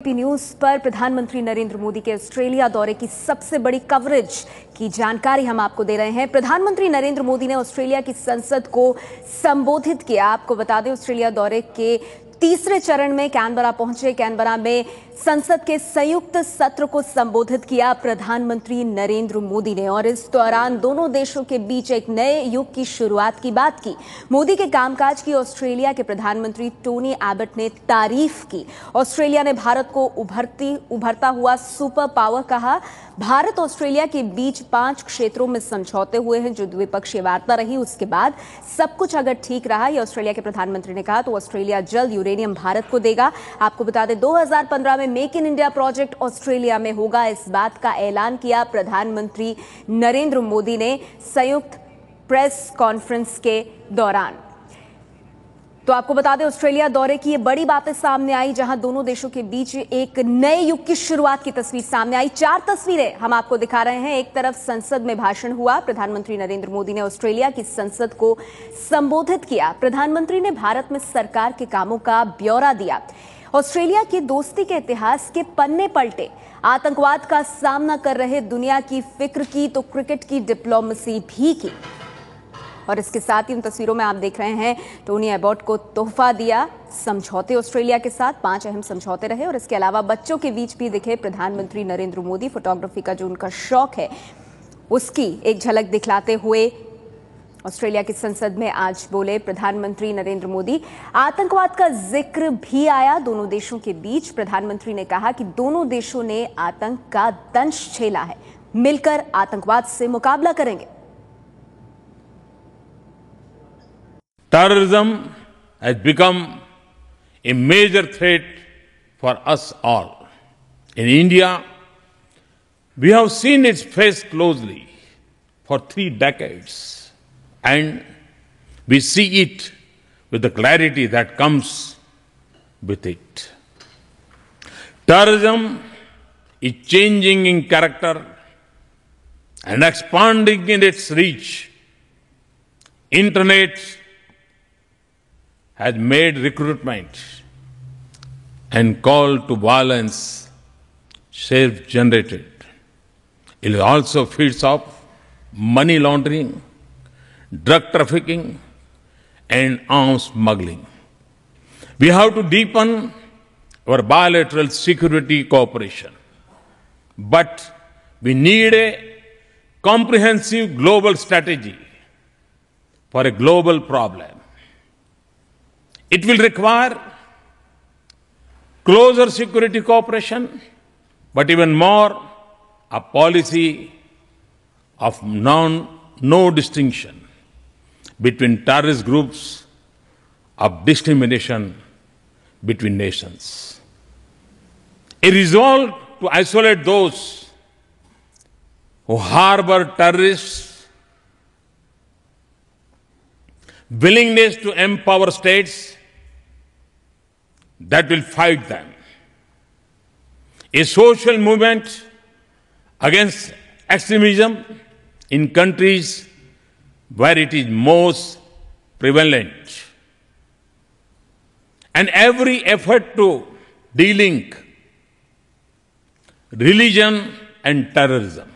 ABP news पर प्रधानमंत्री नरेंद्र मोदी के ऑस्ट्रेलिया दौरे की सबसे बड़ी कवरेज की जानकारी हम आपको दे रहे हैं। प्रधानमंत्री नरेंद्र मोदी ने ऑस्ट्रेलिया की संसद को संबोधित किया। आपको बता दें, ऑस्ट्रेलिया दौरे के तीसरे चरण में कैनबरा पहुंचे। कैनबरा में संसद के संयुक्त सत्र को संबोधित किया प्रधानमंत्री नरेंद्र मोदी ने और इस दौरान दोनों देशों के बीच एक नए युग की शुरुआत की बात की। मोदी के कामकाज की ऑस्ट्रेलिया के प्रधानमंत्री टोनी एबट ने तारीफ की। ऑस्ट्रेलिया ने भारत को उभरता हुआ सुपर पावर कहा। भारत ऑस्ट्रेलिया के बीच 5 क्षेत्रों में समझौते हुए हैं जो द्विपक्षीय वार्ता रही। उसके बाद सब कुछ अगर ठीक रहा, ये ऑस्ट्रेलिया के प्रधानमंत्री ने कहा, तो ऑस्ट्रेलिया जल्द यूरेनियम भारत को देगा। आपको बता दें, 2015 में make in India project Australia में होगा। इस बात का ऐलान किया प्रधानमंत्री नरेंद्र मोदी ने संयुक्त प्रेस कॉन्फ्रेंस के दौरान। तो आपको बता दें, ऑस्ट्रेलिया दौरे की ये बड़ी बातें सामने आई, जहां दोनों देशों के बीच एक नए युग की शुरुआत की तस्वीर सामने आई। 4 तस्वीरें हम आपको दिखा रहे हैं। एक तरफ संसद में भाषण हुआ। प्रधानमंत्री नरेंद्र मोदी ने ऑस्ट्रेलिया की संसद को संबोधित किया। प्रधानमंत्री ने भारत में सरकार के कामों का ब्यौरा दिया। ऑस्ट्रेलिया की दोस्ती के इतिहास के पन्ने पलटे। आतंकवाद का सामना कर रहे दुनिया की फिक्र की तो क्रिकेट की डिप्लोमेसी भी की। और इसके साथ ही उन तस्वीरों में आप देख रहे हैं, टोनी एबॉट को तोहफा दिया। समझौते ऑस्ट्रेलिया के साथ 5 अहम समझौते रहे और इसके अलावा बच्चों के बीच भी दिखे प्रधानमंत्री नरेंद्र मोदी। फोटोग्राफी का जो उनका शौक है, उसकी एक झलक दिखलाते हुए ऑस्ट्रेलिया की संसद में आज बोले प्रधानमंत्री नरेंद्र मोदी। आतंकवाद का जिक्र भी आया दोनों देशों के बीच। प्रधानमंत्री ने कहा कि दोनों देशों ने आतंक का दंश झेला है, मिलकर आतंकवाद से मुकाबला करेंगे। Terrorism has become a major threat for us all. In India, we have seen its face closely for 3 decades, and we see it with the clarity that comes with it. Terrorism is changing in character and expanding in its reach. Internet has made recruitment and call to violence self-generated. It also feeds off money laundering, drug trafficking, and arms smuggling. We have to deepen our bilateral security cooperation, but we need a comprehensive global strategy for a global problem. It will require closer security cooperation, but even more, a policy of no distinction between terrorist groups, of discrimination between nations. A resolve to isolate those who harbor terrorists, willingness to empower states that will fight them, a social movement against extremism in countries where it is most prevalent, and every effort to de-link religion and terrorism.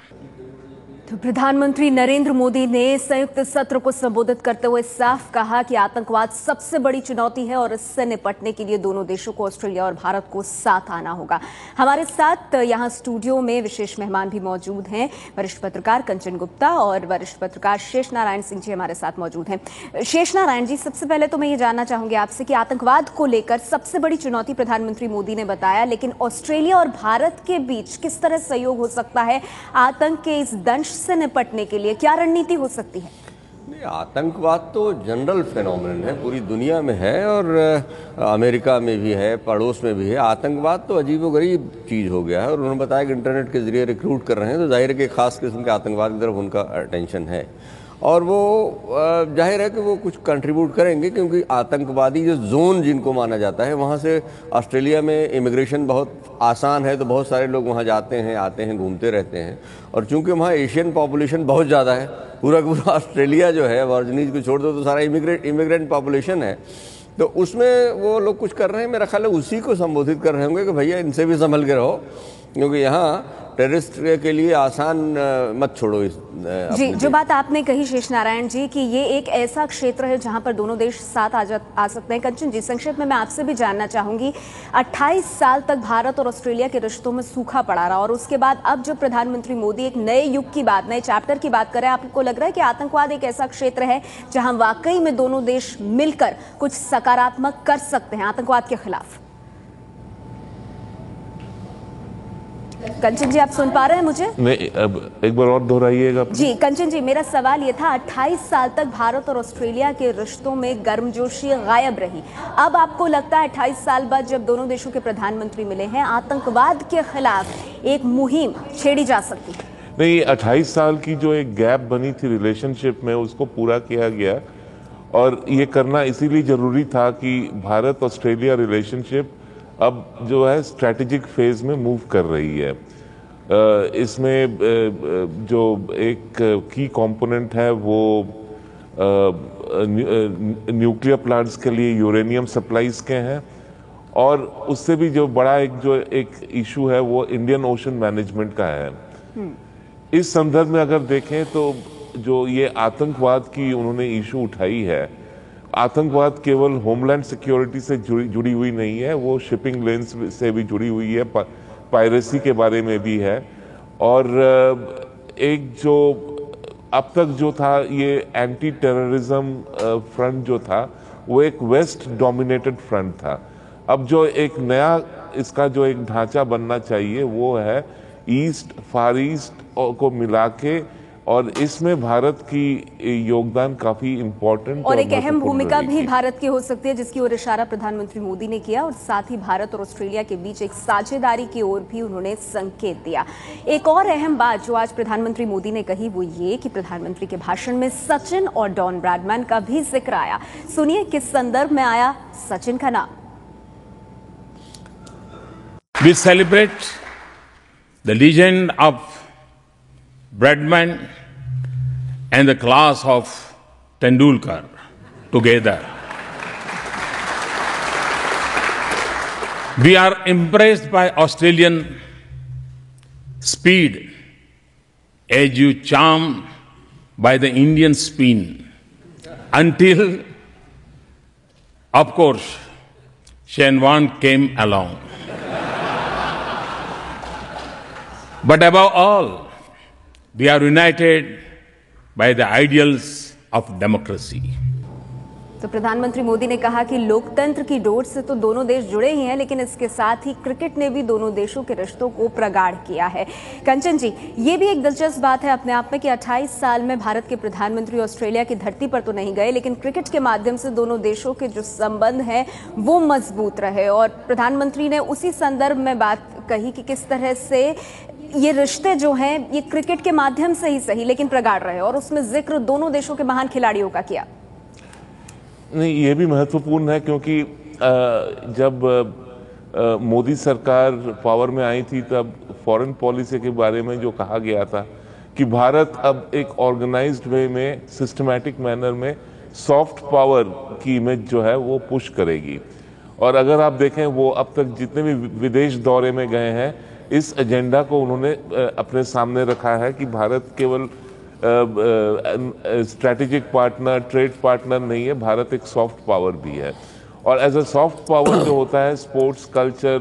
तो प्रधानमंत्री नरेंद्र मोदी ने संयुक्त सत्र को संबोधित करते हुए साफ कहा कि आतंकवाद सबसे बड़ी चुनौती है और इससे निपटने के लिए दोनों देशों को, ऑस्ट्रेलिया और भारत को, साथ आना होगा। हमारे साथ यहां स्टूडियो में विशेष मेहमान भी मौजूद हैं। वरिष्ठ पत्रकार कंचन गुप्ता और वरिष्ठ पत्रकार शेष नारायण सिंह जी हमारे साथ मौजूद हैं। शेष नारायण जी, सबसे पहले तो मैं ये जानना चाहूंगी आपसे कि आतंकवाद को लेकर सबसे बड़ी चुनौती प्रधानमंत्री मोदी ने बताया, लेकिन ऑस्ट्रेलिया और भारत के बीच किस तरह सहयोग हो सकता है आतंक के इस दंश से निपटने के लिए? क्या रणनीति हो सकती है? आतंकवाद तो जनरल फिनोमेनन है, पूरी दुनिया में है और अमेरिका में भी है, पड़ोस में भी है। आतंकवाद तो अजीबोगरीब चीज़ हो गया है और उन्होंने बताया कि इंटरनेट के जरिए रिक्रूट कर रहे हैं, तो जाहिर है कि खास किस्म के आतंकवाद की तरफ उनका अटेंशन है और वो जाहिर है कि वो कुछ कंट्रीब्यूट करेंगे, क्योंकि आतंकवादी जो जोन जिनको माना जाता है, वहाँ से ऑस्ट्रेलिया में इमिग्रेशन बहुत आसान है, तो बहुत सारे लोग वहाँ जाते हैं, आते हैं, घूमते रहते हैं। और चूंकि वहाँ एशियन पॉपुलेशन बहुत ज़्यादा है, पूरा ऑस्ट्रेलिया जो है, अबॉर्जिनीज को छोड़ दो तो सारा इमिग्रेंट पॉपुलेशन है, तो उसमें वो लोग कुछ कर रहे हैं, मेरा ख्याल है उसी को संबोधित कर रहे होंगे कि भैया इनसे भी संभल के रहो, क्योंकि यहाँ टेररिस्ट के लिए आसान मत छोड़ो इस जी। जो बात आपने कही शेष नारायण जी कि ये एक ऐसा क्षेत्र है जहां पर दोनों देश साथ आ सकते हैं। कंचन जी, संक्षेप में मैं आपसे भी जानना चाहूंगी, 28 साल तक भारत और ऑस्ट्रेलिया के रिश्तों में सूखा पड़ा रहा और उसके बाद अब जब प्रधानमंत्री मोदी एक नए युग की बात, नए चैप्टर की बात कर रहे हैं, आपको लग रहा है कि आतंकवाद एक ऐसा क्षेत्र है जहां वाकई में दोनों देश मिलकर कुछ सकारात्मक कर सकते हैं आतंकवाद के खिलाफ? कंचन जी, आप सुन पा रहे हैं मुझे? नहीं, अब एक बार और दोहराइएगा। जी कंचन जी, मेरा सवाल ये था, 28 साल तक भारत और ऑस्ट्रेलिया के रिश्तों में गर्मजोशी गायब रही, अब आपको लगता है 28 साल बाद जब दोनों देशों के प्रधानमंत्री मिले हैं, आतंकवाद के खिलाफ एक मुहिम छेड़ी जा सकती है? नहीं, 28 साल की जो एक गैप बनी थी रिलेशनशिप में, उसको पूरा किया गया और ये करना इसीलिए जरूरी था कि भारत ऑस्ट्रेलिया रिलेशनशिप अब जो है स्ट्रैटेजिक फेज में मूव कर रही है। इसमें जो एक की कंपोनेंट है वो न्यूक्लियर प्लांट्स के लिए यूरेनियम सप्लाईज के हैं और उससे भी जो बड़ा एक इशू है वो इंडियन ओशन मैनेजमेंट का है। इस संदर्भ में अगर देखें तो जो ये आतंकवाद की उन्होंने इशू उठाई है, आतंकवाद केवल होमलैंड सिक्योरिटी से जुड़ी हुई नहीं है, वो शिपिंग लेन्स से भी जुड़ी हुई है, पायरेसी के बारे में भी है और एक जो अब तक जो था ये एंटी टेररिज्म फ्रंट जो था वो एक वेस्ट डोमिनेटेड फ्रंट था। अब जो एक नया इसका जो एक ढांचा बनना चाहिए वो है ईस्ट फार ईस्ट को मिला के, और इसमें भारत की योगदान काफी इम्पोर्टेंट और एक अहम भूमिका भी भारत की हो सकती है, जिसकी ओर इशारा प्रधानमंत्री मोदी ने किया और साथ ही भारत और ऑस्ट्रेलिया के बीच एक साझेदारी की ओर भी उन्होंने संकेत दिया। एक और अहम बात जो आज प्रधानमंत्री मोदी ने कही वो ये कि प्रधानमंत्री के भाषण में सचिन और डॉन ब्रैडमैन का भी जिक्र आया। सुनिए किस संदर्भ में आया सचिन का नाम। We celebrate the legend of Bradman and the class of Tendulkar together. We are impressed by Australian speed as you charmed by the Indian spin until, of course, Shane Warne came along. But above all, we are united by the ideals of democracy. तो प्रधानमंत्री मोदी ने कहा कि लोकतंत्र की door से तो दोनों देश जुड़े ही हैं, लेकिन इसके साथ ही क्रिकेट ने भी दोनों देशों के रिश्तों को प्रगाढ़ किया है। कंचन जी, ये भी एक दिलचस्प बात है अपने आप में कि 28 साल में भारत के प्रधानमंत्री ऑस्ट्रेलिया की धरती पर तो नहीं गए, लेकिन क्रिकेट के माध्यम से दोनों देशों के जो संबंध हैं वो मजबूत रहे और प्रधानमंत्री ने उसी संदर्भ में बात कही कि किस तरह से ये रिश्ते जो हैं ये क्रिकेट के माध्यम से ही सही लेकिन प्रगाढ़ रहे, और उसमें जिक्र दोनों देशों के महान खिलाड़ियों का किया। नहीं, ये भी महत्वपूर्ण है क्योंकि जब मोदी सरकार पावर में आई थी तब फॉरेन पॉलिसी के बारे में जो कहा गया था कि भारत अब एक ऑर्गेनाइज्ड वे में सिस्टमैटिक मैनर में सॉफ्ट पावर की इमेज जो है वो पुश करेगी। और अगर आप देखें वो अब तक जितने भी विदेश दौरे में गए हैं इस एजेंडा को उन्होंने अपने सामने रखा है कि भारत केवल स्ट्रैटेजिक पार्टनर, ट्रेड पार्टनर नहीं है, भारत एक सॉफ्ट पावर भी है। और एज अ सॉफ्ट पावर जो होता है sports, culture,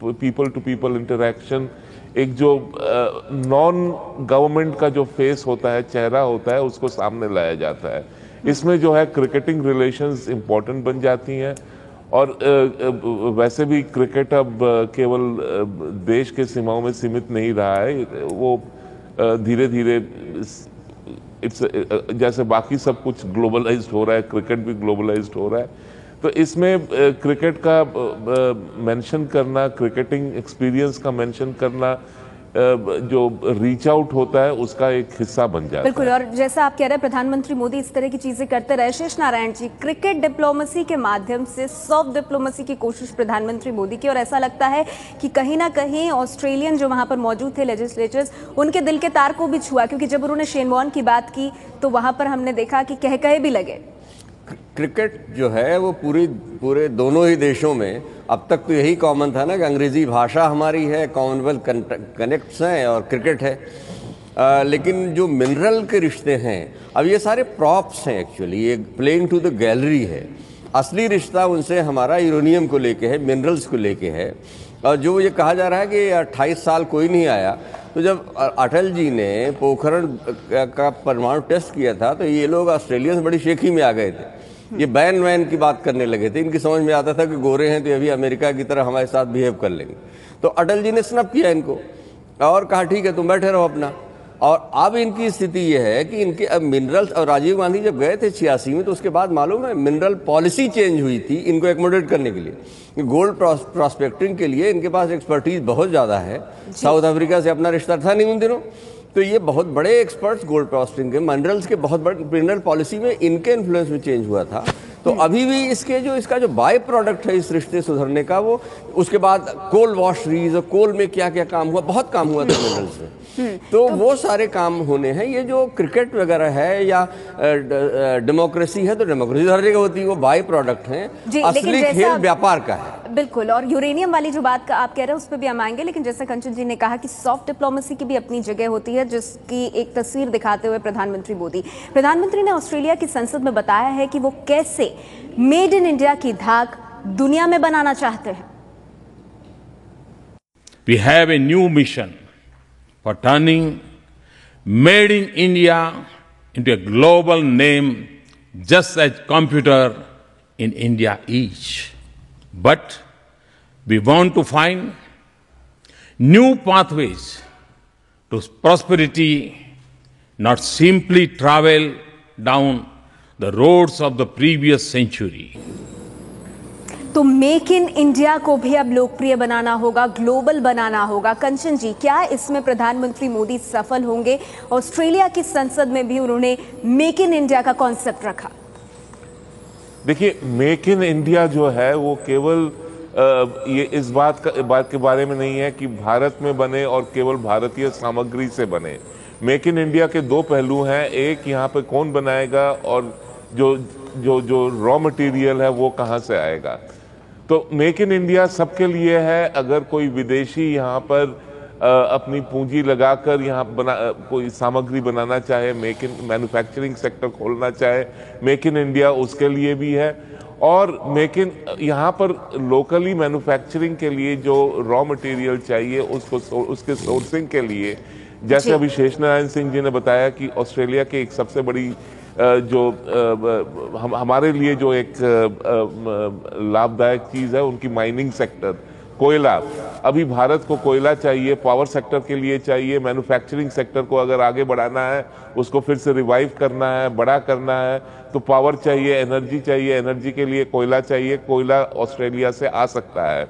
people to people interaction, एक जो नॉन गवर्नमेंट का जो फेस होता है, चेहरा होता है, उसको सामने लाया जाता है। इसमें जो है क्रिकेटिंग रिलेशंस इम्पोर्टेंट बन जाती हैं। और वैसे भी क्रिकेट अब केवल देश के सीमाओं में सीमित नहीं रहा है, वो धीरे धीरे जैसे बाकी सब कुछ ग्लोबलाइज्ड हो रहा है, क्रिकेट भी ग्लोबलाइज्ड हो रहा है। तो इसमें क्रिकेट का मेंशन करना, क्रिकेटिंग एक्सपीरियंस का मेंशन करना, जो रीच आउट होता है उसका एक हिस्सा बन जाता है। बिल्कुल, और जैसा आप कह रहे हैं प्रधानमंत्री मोदी इस तरह की चीजें करते रहे। शेष नारायण जी, क्रिकेट डिप्लोमेसी के माध्यम से सॉफ्ट डिप्लोमेसी की कोशिश प्रधानमंत्री मोदी की, और ऐसा लगता है कि कहीं ना कहीं ऑस्ट्रेलियन जो वहां पर मौजूद थे लेजिस्लेचर्स, उनके दिल के तार को भी छुआ, क्योंकि जब उन्होंने शेन वॉर्न की बात की तो वहां पर हमने देखा कि कहे भी लगे। क्रिकेट जो है वो पूरे दोनों ही देशों में अब तक तो यही कॉमन था ना कि अंग्रेजी भाषा हमारी है, कॉमनवेल्थ कनेक्ट्स हैं और क्रिकेट है। लेकिन जो मिनरल के रिश्ते हैं अब ये सारे प्रॉप्स हैं, एक्चुअली ये प्लेइंग टू द गैलरी है। असली रिश्ता उनसे हमारा यूरेनियम को लेके है, मिनरल्स को लेके है। और जो ये कहा जा रहा है कि 28 साल कोई नहीं आया, तो जब अटल जी ने पोखरण का परमाणु टेस्ट किया था तो ये लोग ऑस्ट्रेलिया बड़ी शेखी में आ गए थे। ये बैन वैन की बात करने लगे थे। इनकी समझ में आता था कि गोरे हैं तो अभी अमेरिका की तरह हमारे साथ बिहेव कर लेंगे। तो अटल जी ने स्नप किया इनको और कहा ठीक है तुम बैठे रहो अपना। और अब इनकी स्थिति यह है कि इनके अब मिनरल्स, और राजीव गांधी जब गए थे 86 में तो उसके बाद मालूम है मिनरल पॉलिसी चेंज हुई थी इनको एकोमोडेट करने के लिए। गोल्ड प्रॉस्पेक्टिंग के लिए इनके पास एक्सपर्टीज बहुत ज़्यादा है। साउथ अफ्रीका से अपना रिश्ता था नहीं उन दिनों, तो ये बहुत बड़े एक्सपर्ट्स गोल्ड प्रॉस्पेक्टिंग के, मिनरल्स के बहुत बड़े मिनरल पॉलिसी में इनके इन्फ्लुएंस में चेंज हुआ था। तो अभी भी इसका जो बाय प्रोडक्ट है इस रिश्ते सुधरने का, वो उसके बाद कोल वॉशरीज और कोल में क्या क्या काम हुआ, बहुत काम हुआ था मिनरल्स में। तो वो सारे काम होने हैं। ये जो क्रिकेट वगैरह है या डेमोक्रेसी है, तो डेमोक्रेसी हर जगह होती है, वो बाय प्रोडक्ट हैं। असली खेल व्यापार का है। बिल्कुल। और यूरेनियम वाली जो बात आप कह रहे हैं उस पर भी हम आएंगे, लेकिन जैसे कंचन जी ने कहा कि सॉफ्ट डिप्लोमेसी की भी अपनी जगह होती है, जिसकी एक तस्वीर दिखाते हुए प्रधानमंत्री ने ऑस्ट्रेलिया की संसद में बताया है कि वो कैसे मेड इन इंडिया की धाक दुनिया में बनाना चाहते हैं। We have a new mission for turning Made in India into a global name, just as computer in India is. But we want to find new pathways to prosperity, not simply travel down the roads of the previous century. तो make in India को भी अब लोकप्रिय बनाना होगा, global बनाना होगा। कंचन जी, क्या इसमें प्रधानमंत्री मोदी सफल होंगे? ऑस्ट्रेलिया की संसद में भी उन्होंने मेक इन इंडिया का कॉन्सेप्ट रखा। देखिए, मेक इन इंडिया जो है वो केवल ये इस बात के बारे में नहीं है कि भारत में बने और केवल भारतीय सामग्री से बने। मेक इन इंडिया के दो पहलू हैं। एक, यहाँ पे कौन बनाएगा, और जो रॉ मटेरियल है वो कहाँ से आएगा। तो मेक इन इंडिया सबके लिए है। अगर कोई विदेशी यहाँ पर अपनी पूंजी लगाकर यहाँ कोई सामग्री बनाना चाहे, मेक इन मैन्युफैक्चरिंग सेक्टर खोलना चाहे, मेक इन इंडिया उसके लिए भी है। और मेक इन यहाँ पर लोकली मैन्युफैक्चरिंग के लिए जो रॉ मटेरियल चाहिए उसके सोर्सिंग के लिए, जैसे अभी शेष नारायण सिंह जी ने बताया कि ऑस्ट्रेलिया की एक सबसे बड़ी हमारे लिए जो एक लाभदायक चीज़ है उनकी माइनिंग सेक्टर, कोयला। अभी भारत को कोयला चाहिए, पावर सेक्टर के लिए चाहिए, मैन्युफैक्चरिंग सेक्टर को अगर आगे बढ़ाना है, उसको फिर से रिवाइव करना है, बड़ा करना है, तो पावर चाहिए, एनर्जी चाहिए, एनर्जी के लिए कोयला चाहिए। कोयला ऑस्ट्रेलिया से आ सकता है।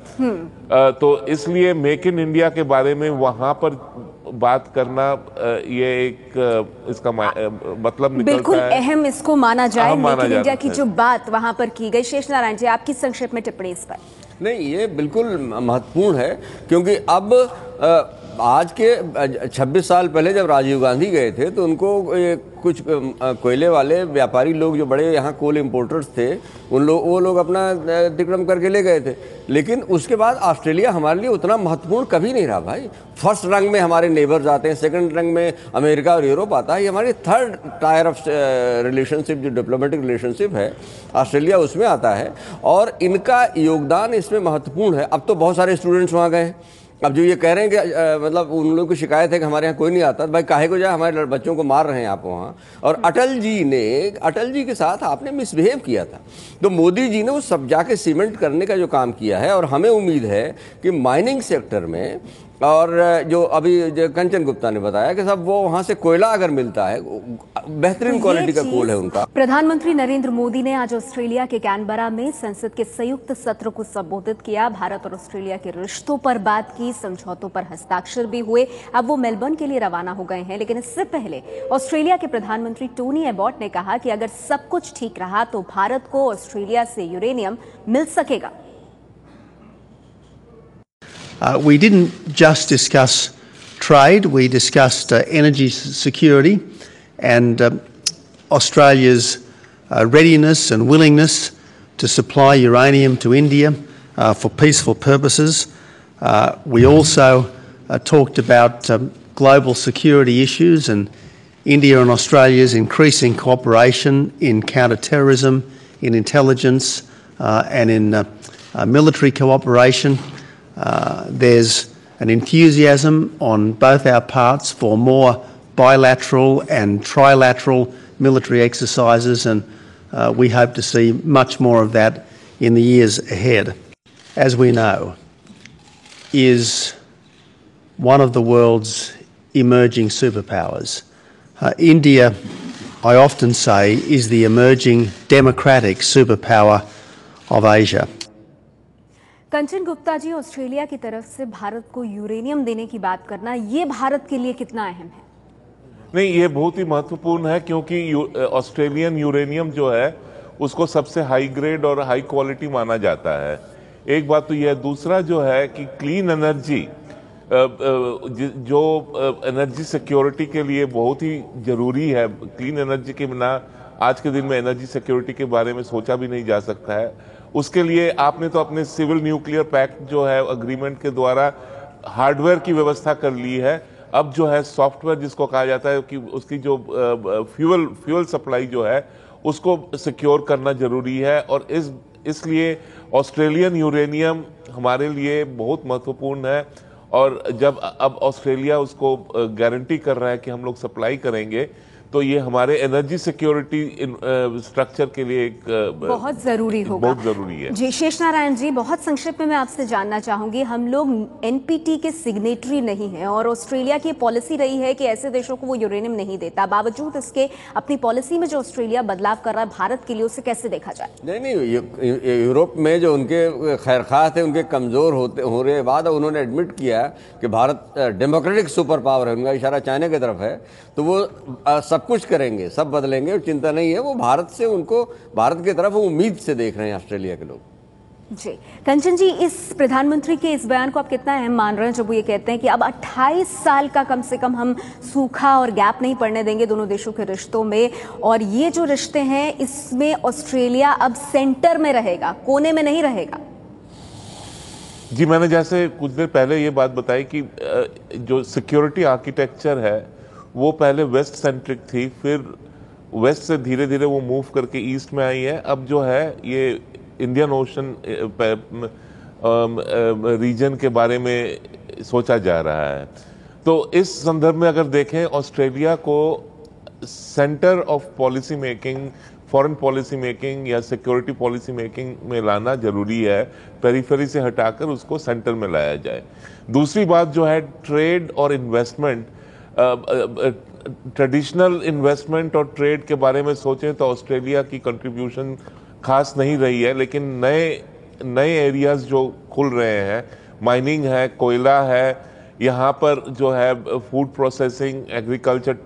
तो इसलिए मेक इन इंडिया के बारे में वहां पर बात करना ये एक इसका मतलब निकलता बिल्कुल है, अहम इसको माना जाए। मेक इन इंडिया की जो बात वहां पर की गई, शेष नारायण जी आपकी संक्षेप में टिप्पणी इस पर। नहीं, ये बिल्कुल महत्वपूर्ण है, क्योंकि अब आज के 26 साल पहले जब राजीव गांधी गए थे तो उनको कुछ कोयले वाले व्यापारी लोग जो बड़े यहाँ कोल इंपोर्टर्स थे वो लोग अपना अतिक्रमण करके ले गए थे। लेकिन उसके बाद ऑस्ट्रेलिया हमारे लिए उतना महत्वपूर्ण कभी नहीं रहा भाई। फर्स्ट रंग में हमारे नेबर्स आते हैं, सेकंड रंग में अमेरिका और यूरोप आता है। ये हमारी थर्ड टायर ऑफ रिलेशनशिप, जो डिप्लोमेटिक रिलेशनशिप है, ऑस्ट्रेलिया उसमें आता है और इनका योगदान इसमें महत्वपूर्ण है। अब तो बहुत सारे स्टूडेंट्स वहाँ गए। अब जो ये कह रहे हैं कि मतलब उन लोगों की शिकायत है कि हमारे यहाँ कोई नहीं आता, भाई काहे को जाए, हमारे बच्चों को मार रहे हैं आप वहाँ। और अटल जी के साथ आपने मिसबिहेव किया था, तो मोदी जी ने वो सब जाके सीमेंट करने का जो काम किया है। और हमें उम्मीद है कि माइनिंग सेक्टर में, और जो अभी जो कंचन गुप्ता ने बताया कि सब वो वहां से कोयला अगर मिलता है, बेहतरीन क्वालिटी का कोल है उनका। प्रधानमंत्री नरेंद्र मोदी ने आज ऑस्ट्रेलिया के कैनबरा में संसद के संयुक्त सत्र को संबोधित किया। भारत और ऑस्ट्रेलिया के रिश्तों पर बात की, समझौतों पर हस्ताक्षर भी हुए। अब वो मेलबर्न के लिए रवाना हो गए हैं, लेकिन इससे पहले ऑस्ट्रेलिया के प्रधानमंत्री टोनी एबॉट ने कहा कि अगर सब कुछ ठीक रहा तो भारत को ऑस्ट्रेलिया से यूरेनियम मिल सकेगा। We didn't just discuss trade, we discussed energy security and Australia's readiness and willingness to supply uranium to India for peaceful purposes. We also talked about global security issues and India and Australia's increasing cooperation in counter-terrorism, in intelligence and in military cooperation. There's an enthusiasm on both our parts for more bilateral and trilateral military exercises, and we hope to see much more of that in the years ahead. As we know, is one of the world's emerging superpowers. India, I often say, is the emerging democratic superpower of Asia. Kanchan Gupta ji, Australia की तरफ से भारत को uranium देने की बात करना, ये भारत के लिए कितना अहम है? नहीं, ये बहुत ही महत्वपूर्ण है क्योंकि ऑस्ट्रेलियन यूरेनियम जो है उसको सबसे हाई ग्रेड और हाई क्वालिटी माना जाता है। एक बात तो यह, दूसरा जो है कि क्लीन एनर्जी जो एनर्जी सिक्योरिटी के लिए बहुत ही जरूरी है। क्लीन एनर्जी के बिना आज के दिन में एनर्जी सिक्योरिटी के बारे में सोचा भी नहीं जा सकता है। उसके लिए आपने तो अपने सिविल न्यूक्लियर पैक्ट जो है अग्रीमेंट के द्वारा हार्डवेयर की व्यवस्था कर ली है। अब जो है सॉफ्टवेयर जिसको कहा जाता है कि उसकी जो फ्यूल सप्लाई जो है उसको सिक्योर करना जरूरी है, और इसलिए ऑस्ट्रेलियन यूरेनियम हमारे लिए बहुत महत्वपूर्ण है। और जब अब ऑस्ट्रेलिया उसको गारंटी कर रहा है कि हम लोग सप्लाई करेंगे, तो ये हमारे एनर्जी सिक्योरिटी स्ट्रक्चर के लिए एक बहुत जरूरी होगा, बहुत जरूरी है। जी शेष नारायण जी, बहुत संक्षिप्त में मैं आपसे जानना चाहूंगी, हम लोग एनपीटी के सिग्नेटरी नहीं हैं और ऑस्ट्रेलिया की पॉलिसी रही है कि ऐसे देशों को वो यूरेनियम नहीं देता। बावजूद इसके अपनी पॉलिसी में जो ऑस्ट्रेलिया बदलाव कर रहा है भारत के लिए, उसे कैसे देखा जाए? नहीं, यूरोप में जो उनके खैरख्वाह थे, उनके कमजोर होने के बाद उन्होंने एडमिट किया कि भारत डेमोक्रेटिक सुपर पावर है, उनका इशारा चाइना की तरफ है, तो वो सब कुछ करेंगे, सब बदलेंगे, चिंता नहीं है। वो भारत से, उनको भारत की तरफ उम्मीद से देख रहे हैं ऑस्ट्रेलिया के लोग। जी कंचन जी, इस प्रधानमंत्री के इस बयान को आप कितना अहम मान रहे हैं जब वो ये कहते हैं कि अब 28 साल का कम से कम हम सूखा और गैप नहीं पड़ने देंगे दोनों देशों के रिश्तों में, और ये जो रिश्ते हैं इसमें ऑस्ट्रेलिया अब सेंटर में रहेगा, कोने में नहीं रहेगा? जी, मैंने जैसे कुछ देर पहले ये बात बताई कि जो सिक्योरिटी आर्किटेक्चर है वो पहले वेस्ट सेंट्रिक थी, फिर वेस्ट से धीरे धीरे वो मूव करके ईस्ट में आई है। अब जो है ये इंडियन ओशन रीजन के बारे में सोचा जा रहा है। तो इस संदर्भ में अगर देखें, ऑस्ट्रेलिया को centre of policy making, foreign policy making या सिक्योरिटी पॉलिसी मेकिंग में लाना जरूरी है। पेरिफेरी से हटाकर उसको सेंटर में लाया जाए। दूसरी बात जो है, ट्रेड और इन्वेस्टमेंट, ट्रेडिशनल इन्वेस्टमेंट और ट्रेड के बारे में सोचें तो ऑस्ट्रेलिया की कंट्रीब्यूशन खास नहीं रही है, लेकिन नए एरियाज जो खुल रहे हैं, माइनिंग है, कोयला है, यहाँ पर जो है food processing, agricultural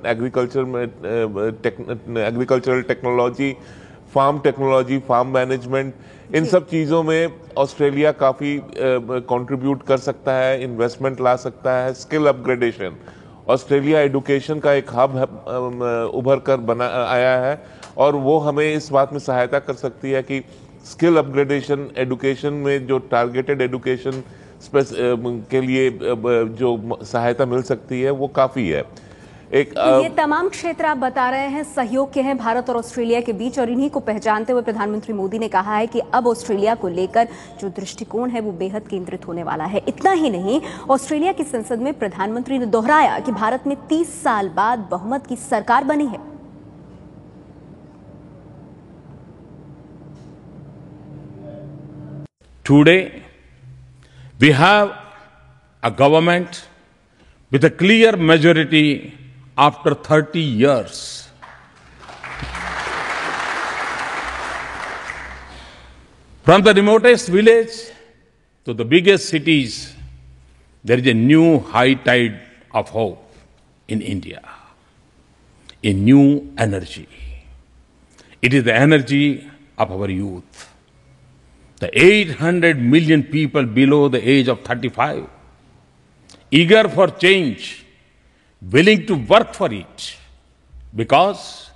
technology, farm management, इन सब चीज़ों में ऑस्ट्रेलिया काफ़ी कंट्रीब्यूट कर सकता है, इन्वेस्टमेंट ला सकता है। स्किल अपग्रेडेशन, ऑस्ट्रेलिया एजुकेशन का एक हब उभर कर आया है, और वो हमें इस बात में सहायता कर सकती है कि स्किल अपग्रेडेशन, एजुकेशन में जो टारगेटेड एजुकेशन के लिए जो सहायता मिल सकती है वो काफ़ी है। ये तमाम क्षेत्र आप बता रहे हैं सहयोग के हैं भारत और ऑस्ट्रेलिया के बीच, और इन्हीं को पहचानते हुए प्रधानमंत्री मोदी ने कहा है कि अब ऑस्ट्रेलिया को लेकर जो दृष्टिकोण है वो बेहद केंद्रित होने वाला है। इतना ही नहीं, ऑस्ट्रेलिया की संसद में प्रधानमंत्री ने दोहराया कि भारत में 30 साल बाद बहुमत की सरकार बनी है। Today we have a government with a clear majority after 30 years. From the remotest village to the biggest cities, there is a new high tide of hope in India, a new energy. It is the energy of our youth, the 800 million people below the age of 35, eager for change, willing to work for it, because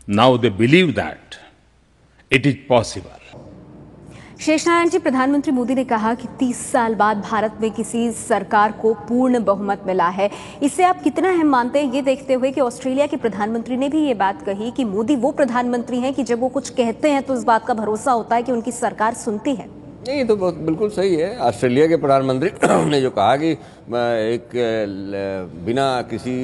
now they believe that It is possible. Sheshnarayan ji, प्रधानमंत्री मोदी ने कहा कि 30 साल बाद भारत में किसी सरकार को पूर्ण बहुमत मिला है। इसे आप कितना अहम मानते हैं, ये देखते हुए कि ऑस्ट्रेलिया के प्रधानमंत्री ने भी ये बात कही कि मोदी वो प्रधानमंत्री हैं कि जब वो कुछ कहते हैं तो इस बात का भरोसा होता है कि उनकी सरकार सुनती है। नहीं, तो बिल्कुल सही है। ऑस्ट्रेलिया के प्रधानमंत्री ने जो कहा कि एक बिना किसी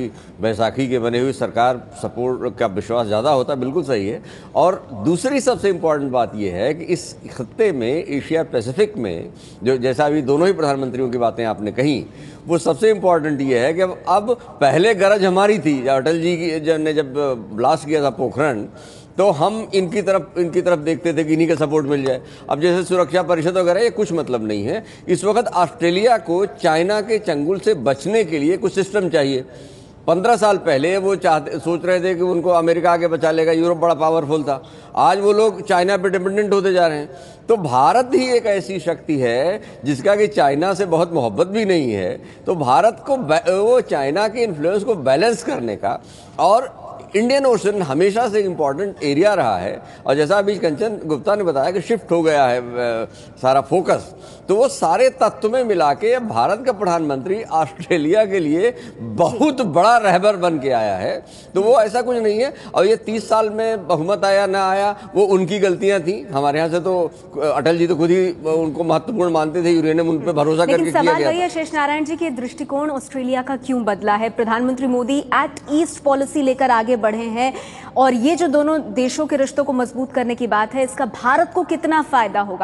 बैसाखी के बने हुई सरकार सपोर्ट का विश्वास ज़्यादा होता है, बिल्कुल सही है। और दूसरी सबसे इम्पॉर्टेंट बात यह है कि इस खत्ते में, एशिया पैसिफिक में, जो जैसा अभी दोनों ही प्रधानमंत्रियों की बातें आपने कही, वो सबसे इम्पॉर्टेंट ये है कि अब पहले गरज हमारी थी, अटल जी ने जब ब्लास्ट किया था पोखरण, तो हम इनकी तरफ देखते थे कि इन्हीं का सपोर्ट मिल जाए। अब जैसे सुरक्षा परिषद वगैरह, ये कुछ मतलब नहीं है। इस वक्त ऑस्ट्रेलिया को चाइना के चंगुल से बचने के लिए कुछ सिस्टम चाहिए। 15 साल पहले वो सोच रहे थे कि उनको अमेरिका आगे बचा लेगा, यूरोप बड़ा पावरफुल था। आज वो लोग चाइना पे डिपेंडेंट होते जा रहे हैं। तो भारत ही एक ऐसी शक्ति है जिसका कि चाइना से बहुत मोहब्बत भी नहीं है। तो भारत को वो चाइना के इन्फ्लुएंस को बैलेंस करने का, और इंडियन ओशन हमेशा से इम्पॉर्टेंट एरिया रहा है, और जैसा अभी कंचन गुप्ता ने बताया कि शिफ्ट हो गया है सारा फोकस, तो वो सारे तत्व में मिला के भारत का प्रधानमंत्री ऑस्ट्रेलिया के लिए बहुत बड़ा रहबर बन के आया है। तो वो ऐसा कुछ नहीं है। और ये 30 साल में बहुमत आया ना आया, वो उनकी गलतियां थी। हमारे यहाँ से तो अटल जी तो खुद ही उनको महत्वपूर्ण मानते थे, यूरेनियम उन पर भरोसा करके किया गया। सवाल वही है शेषनारायण जी, कि दृष्टिकोण ऑस्ट्रेलिया का क्यों बदला है? प्रधानमंत्री मोदी एक्ट ईस्ट पॉलिसी लेकर आगे बढ़े हैं, और ये जो दोनों देशों के रिश्तों को मजबूत करने की बात है, इसका भारत को कितना फायदा होगा?